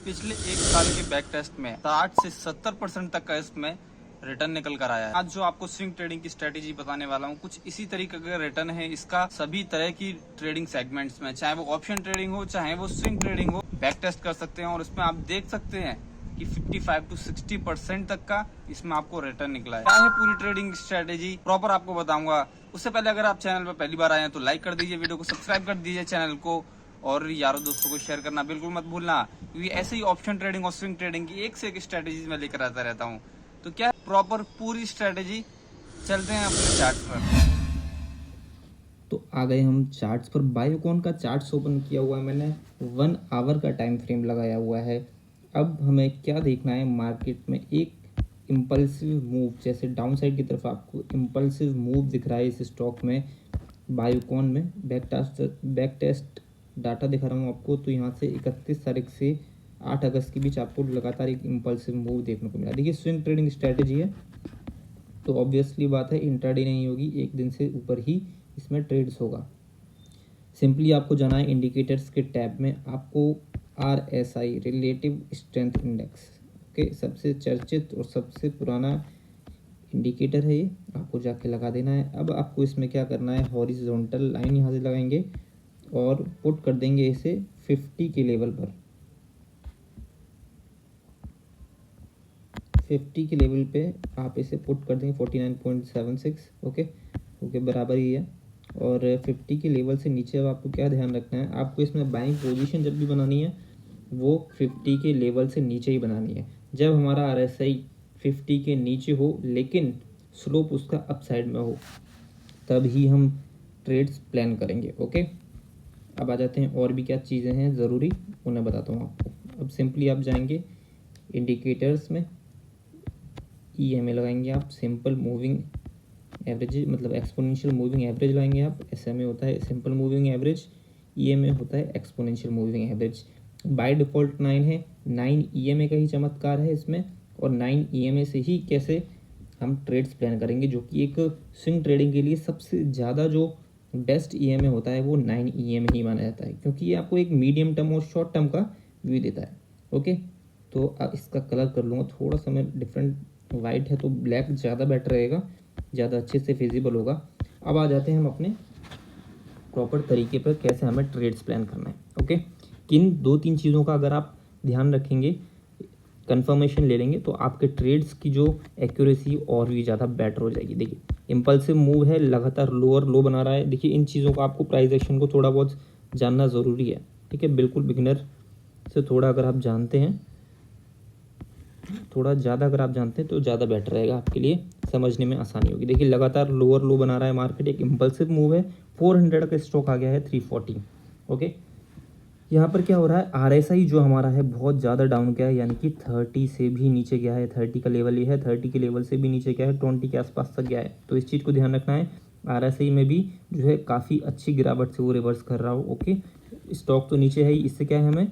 पिछले एक साल के बैक टेस्ट में 60 से 70% तक का इसमें रिटर्न निकल कर आया है। आज जो आपको स्विंग ट्रेडिंग की स्ट्रेटेजी बताने वाला हूँ, कुछ इसी तरीके का रिटर्न है इसका सभी तरह की ट्रेडिंग सेगमेंट्स में, चाहे वो ऑप्शन ट्रेडिंग हो चाहे वो स्विंग ट्रेडिंग हो, बैक टेस्ट कर सकते हैं और इसमें आप देख सकते हैं कि 55 to 60% तक का इसमें आपको रिटर्न निकला है। क्या है पूरी ट्रेडिंग स्ट्रेटेजी प्रॉपर आपको बताऊंगा। उससे पहले अगर आप चैनल पर पहली बार आए हैं तो लाइक कर दीजिए, वीडियो को सब्सक्राइब कर दीजिए चैनल को, और यारों दोस्तों को शेयर करना बिल्कुल मत भूलना, क्योंकि ऐसे ही ऑप्शन ट्रेडिंग और स्विंग ट्रेडिंग की एक से एक स्ट्रेटेजीज में लेकर आता रहता हूँ। तो क्या प्रॉपर पूरी स्ट्रेटेजी, चलते हैं अपने चार्ट पर। तो आ गए हम चार्ट्स पर। बायोकॉन का चार्ट्स ओपन किया हुआ है मैंने, 1 आवर का टाइम फ्रेम लगाया हुआ है। अब हमें क्या देखना है, मार्केट में एक इम्पल्सिव मूव, जैसे डाउन साइड की तरफ आपको इम्पल्सिव मूव दिख रहा है इस स्टॉक में, बायोकॉन में। बैक टेस्ट डाटा दिखा रहा हूँ आपको। तो यहाँ से 31 तारीख से 8 अगस्त के बीच आपको लगातार एक इम्पल्सिव मूव देखने को मिला। देखिए स्विंग ट्रेडिंग स्ट्रैटेजी है तो ऑब्वियसली बात है इंट्राडे नहीं होगी, एक दिन से ऊपर ही इसमें ट्रेड्स होगा। सिंपली आपको जाना है इंडिकेटर्स के टैब में, आपको RSI रिलेटिव स्ट्रेंथ इंडेक्स के सबसे चर्चित और सबसे पुराना इंडिकेटर है ये, आपको जाके लगा देना है। अब आपको इसमें क्या करना है, हॉरिजॉन्टल लाइन यहाँ से लगाएंगे और पुट कर देंगे इसे 50 के लेवल पर। 50 के लेवल पे आप इसे पुट कर देंगे 49.76। ओके बराबर ही है। और 50 के लेवल से नीचे अब आपको क्या ध्यान रखना है, आपको इसमें बाइंग पोजीशन जब भी बनानी है वो 50 के लेवल से नीचे ही बनानी है। जब हमारा RSI 50 के नीचे हो लेकिन स्लोप उसका अपसाइड में हो, तब ही हम ट्रेड्स प्लान करेंगे। ओके, अब आ जाते हैं और भी क्या चीज़ें हैं ज़रूरी, उन्हें बताता हूँ आपको। अब सिंपली आप जाएंगे इंडिकेटर्स में, EMA लगाएंगे आप, सिंपल मूविंग एवरेज मतलब एक्सपोनेंशियल मूविंग एवरेज लगाएंगे आप। SMA होता है सिंपल मूविंग एवरेज, EMA होता है exponential moving average. By default 9 है, 9 EMA का ही चमत्कार है इसमें, और 9 EMA से ही कैसे हम ट्रेड्स प्लान करेंगे, जो कि एक स्विंग ट्रेडिंग के लिए सबसे ज़्यादा जो बेस्ट EMA होता है वो 9 EMA ही माना जाता है, क्योंकि ये आपको एक मीडियम टर्म और शॉर्ट टर्म का व्यू देता है। ओके, तो अब इसका कलर कर लूँगा थोड़ा सा मैं डिफरेंट, वाइट है तो ब्लैक ज़्यादा बेटर रहेगा, ज़्यादा अच्छे से फिजिबल होगा। अब आ जाते हैं हम अपने प्रॉपर तरीके पर कैसे हमें ट्रेड्स प्लान करना है। ओके, किन 2-3 चीज़ों का अगर आप ध्यान रखेंगे, कंफर्मेशन ले लेंगे, तो आपके ट्रेड्स की जो एक्यूरेसी और भी ज़्यादा बेटर हो जाएगी। देखिए इम्पल्सिव मूव है, लगातार लोअर लो बना रहा है। देखिए इन चीज़ों को आपको प्राइस एक्शन को थोड़ा बहुत जानना ज़रूरी है। ठीक है, बिल्कुल बिगिनर से थोड़ा अगर आप जानते हैं, थोड़ा ज़्यादा अगर आप जानते हैं तो ज़्यादा बेटर रहेगा, आपके लिए समझने में आसानी होगी। देखिए लगातार लोअर लो बना रहा है मार्केट, एक इम्पल्सिव मूव है, 400 का स्टॉक आ गया है 340। ओके, यहाँ पर क्या हो रहा है, RSI जो हमारा है बहुत ज़्यादा डाउन गया है, यानी कि 30 से भी नीचे गया है। 30 का लेवल ये है, 30 के लेवल से भी नीचे गया है, 20 के आसपास तक गया है। तो इस चीज़ को ध्यान रखना है, RSI में भी जो है काफ़ी अच्छी गिरावट से वो रिवर्स कर रहा हो। ओके, स्टॉक तो नीचे है ही, इससे क्या है हमें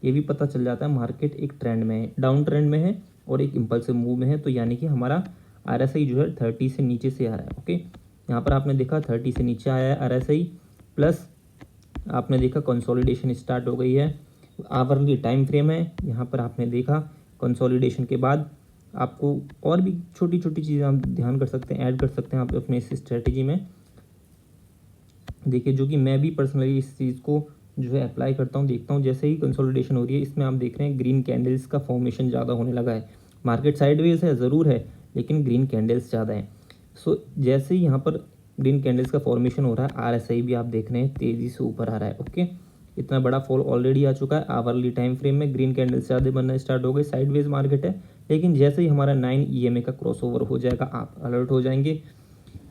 ये भी पता चल जाता है मार्केट एक ट्रेंड में है, डाउन ट्रेंड में है और एक इम्पल्सिव मूव में है। तो यानी कि हमारा RSI जो है 30 से नीचे से आ रहा है। ओके, यहाँ पर आपने देखा 30 से नीचे आया है RSI, प्लस आपने देखा कंसोलिडेशन स्टार्ट हो गई है। आवरली टाइम फ्रेम है, यहाँ पर आपने देखा कंसोलिडेशन के बाद आपको और भी छोटी छोटी चीज़ें आप ध्यान कर सकते हैं, ऐड कर सकते हैं आप अपने इस स्ट्रेटेजी में। देखिए जो कि मैं भी पर्सनली इस चीज़ को जो है अप्लाई करता हूँ, देखता हूँ जैसे ही कंसोलिडेशन हो रही है, इसमें आप देख रहे हैं ग्रीन कैंडल्स का फॉर्मेशन ज़्यादा होने लगा है। मार्केट साइडवेज है ज़रूर है, लेकिन ग्रीन कैंडल्स ज़्यादा हैं। सो जैसे ही यहाँ पर ग्रीन कैंडल्स का फॉर्मेशन हो रहा है, RSI भी आप देख रहे हैं तेज़ी से ऊपर आ रहा है। ओके, इतना बड़ा फॉल ऑलरेडी आ चुका है। आवरली टाइम फ्रेम में ग्रीन कैंडल्स ज़्यादा बनना स्टार्ट हो गए, साइडवेज मार्केट है, लेकिन जैसे ही हमारा 9 EMA का क्रॉसओवर हो जाएगा आप अलर्ट हो जाएंगे।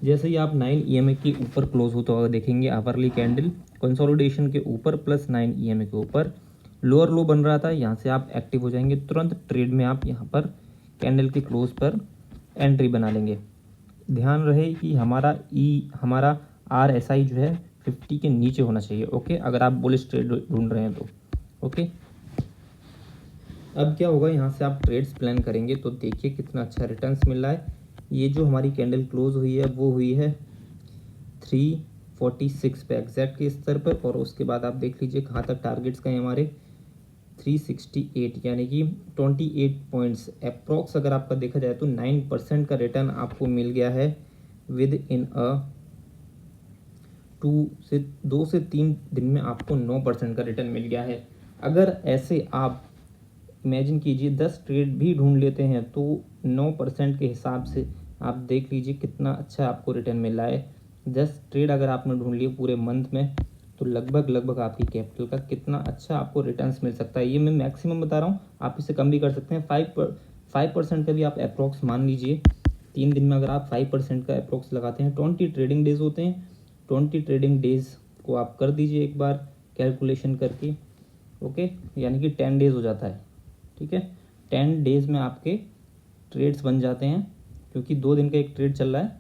जैसे ही आप 9 EMA के ऊपर क्लोज होता हुआ देखेंगे, आवरली कैंडल कंसोलिडेशन के ऊपर प्लस 9 EMA के ऊपर लोअर लो बन रहा था, यहाँ से आप एक्टिव हो जाएंगे। तुरंत ट्रेड में आप यहाँ पर कैंडल के क्लोज पर एंट्री बना लेंगे। ध्यान रहे कि हमारा RSI जो है 50 के नीचे होना चाहिए। ओके, अगर आप बुलिश ट्रेड ढूंढ रहे हैं तो। ओके, अब क्या होगा, यहाँ से आप ट्रेड्स प्लान करेंगे तो देखिए कितना अच्छा रिटर्न्स मिल रहा है। ये जो हमारी कैंडल क्लोज हुई है वो हुई है 346 पे एग्जैक्ट के स्तर पर, और उसके बाद आप देख लीजिए कहाँ तक टारगेट्स गए हमारे, 368 यानी कि 28 पॉइंट्स अप्रॉक्स अगर आपका देखा जाए तो 9% का रिटर्न आपको मिल गया है विद इन अ 2 से 3 दिन में आपको 9% का रिटर्न मिल गया है। अगर ऐसे आप इमेजिन कीजिए 10 ट्रेड भी ढूंढ लेते हैं तो 9% के हिसाब से आप देख लीजिए कितना अच्छा आपको रिटर्न मिल रहा है। 10 ट्रेड अगर आपने ढूंढ लिए पूरे मंथ में तो लगभग आपकी कैपिटल का कितना अच्छा आपको रिटर्न्स मिल सकता है। ये मैं मैक्सिमम बता रहा हूँ, आप इसे कम भी कर सकते हैं। 5% का भी आप अप्रॉक्स मान लीजिए। 3 दिन में अगर आप 5% का अप्रॉक्स लगाते हैं, 20 ट्रेडिंग डेज होते हैं, 20 ट्रेडिंग डेज को आप कर दीजिए एक बार कैलकुलेशन करके, ओके, यानी कि 10 डेज हो जाता है, ठीक है। 10 डेज में आपके ट्रेड्स बन जाते हैं, क्योंकि 2 दिन का एक ट्रेड चल रहा है,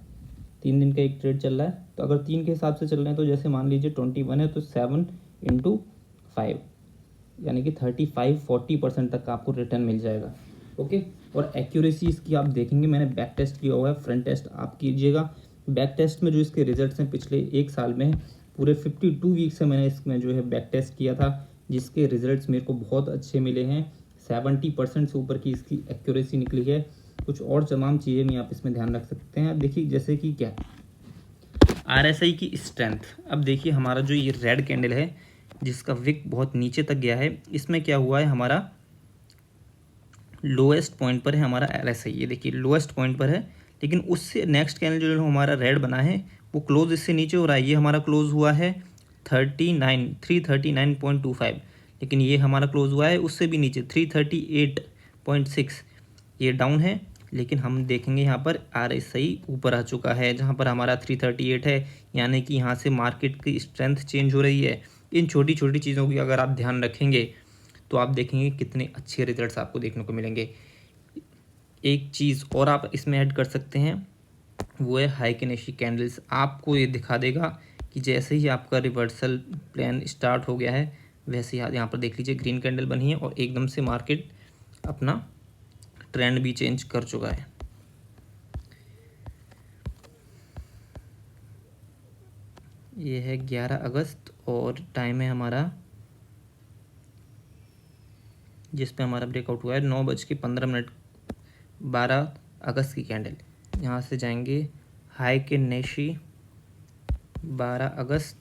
3 दिन का एक ट्रेड चल रहा है। तो अगर 3 के हिसाब से चल रहे हैं तो जैसे मान लीजिए 21 है तो 7 × 5 यानी कि 35-40% तक का आपको रिटर्न मिल जाएगा, ओके। और एक्यूरेसी इसकी आप देखेंगे, मैंने बैक टेस्ट किया हुआ है, फ्रंट टेस्ट आप कीजिएगा। बैक टेस्ट में जो इसके रिजल्ट्स हैं पिछले 1 साल में पूरे 52 वीक से मैंने इसमें जो है बैक टेस्ट किया था, जिसके रिजल्ट्स मेरे को बहुत अच्छे मिले हैं। 70% से ऊपर की इसकी एक्यूरेसी निकली है। कुछ और तमाम चीज़ें भी आप इसमें ध्यान रख सकते हैं। देखिए जैसे कि क्या RSI की स्ट्रेंथ, अब देखिए हमारा जो ये रेड कैंडल है जिसका विक बहुत नीचे तक गया है, इसमें क्या हुआ है, हमारा लोएस्ट पॉइंट पर है हमारा RSI, ये देखिए लोएस्ट पॉइंट पर है। लेकिन उससे नेक्स्ट कैंडल जो हमारा रेड बना है वो क्लोज इससे नीचे हो रहा है। ये हमारा क्लोज हुआ है 339.25, लेकिन ये हमारा क्लोज हुआ है उससे भी नीचे 338.6, ये डाउन है। लेकिन हम देखेंगे यहाँ पर RSI ऊपर आ चुका है, जहाँ पर हमारा 338 है, यानी कि यहाँ से मार्केट की स्ट्रेंथ चेंज हो रही है। इन छोटी छोटी चीज़ों की अगर आप ध्यान रखेंगे तो आप देखेंगे कितने अच्छे रिजल्ट्स आपको देखने को मिलेंगे। एक चीज़ और आप इसमें ऐड कर सकते हैं, वो है हाइकिनेशी कैंडल्स। आपको ये दिखा देगा कि जैसे ही आपका रिवर्सल प्लान स्टार्ट हो गया है वैसे ही यहाँ पर देख लीजिए ग्रीन कैंडल बनी है और एकदम से मार्केट अपना ट्रेंड भी चेंज कर चुका है। ये है 11 अगस्त और टाइम है हमारा, जिस पे हमारा ब्रेकआउट हुआ है 9:15, 12 अगस्त की कैंडल। यहाँ से जाएंगे हाइकिनेशी 12 अगस्त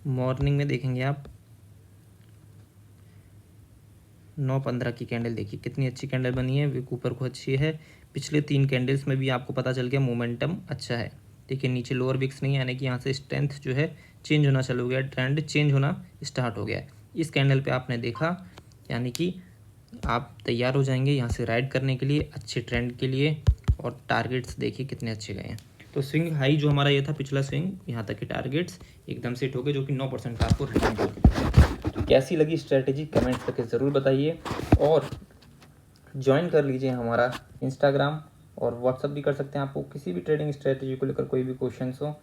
मॉर्निंग में देखेंगे आप 9:15 की कैंडल। देखिए कितनी अच्छी कैंडल बनी है, विक ऊपर को अच्छी है। पिछले 3 कैंडल्स में भी आपको पता चल गया मोमेंटम अच्छा है। देखिए नीचे लोअर विक्स नहीं है, यानी कि यहाँ से स्ट्रेंथ जो है चेंज होना चालू हो गया, ट्रेंड चेंज होना स्टार्ट हो गया है। इस कैंडल पे आपने देखा, यानी कि आप तैयार हो जाएंगे यहाँ से राइड करने के लिए, अच्छे ट्रेंड के लिए। और टारगेट्स देखिए कितने अच्छे गए हैं। तो स्विंग हाई जो हमारा ये था पिछला स्विंग, यहाँ तक के टारगेट्स एकदम से हिट हो गए, जो कि 9% का आपको रिटर्न हो गया। तो कैसी लगी स्ट्रैटेजी कमेंट्स करके ज़रूर बताइए, और ज्वाइन कर लीजिए हमारा इंस्टाग्राम और व्हाट्सअप भी कर सकते हैं। आपको किसी भी ट्रेडिंग स्ट्रैटेजी को लेकर कोई भी क्वेश्चंस हो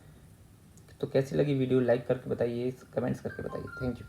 तो कैसी लगी वीडियो लाइक करके बताइए, कमेंट्स करके बताइए। Thank you.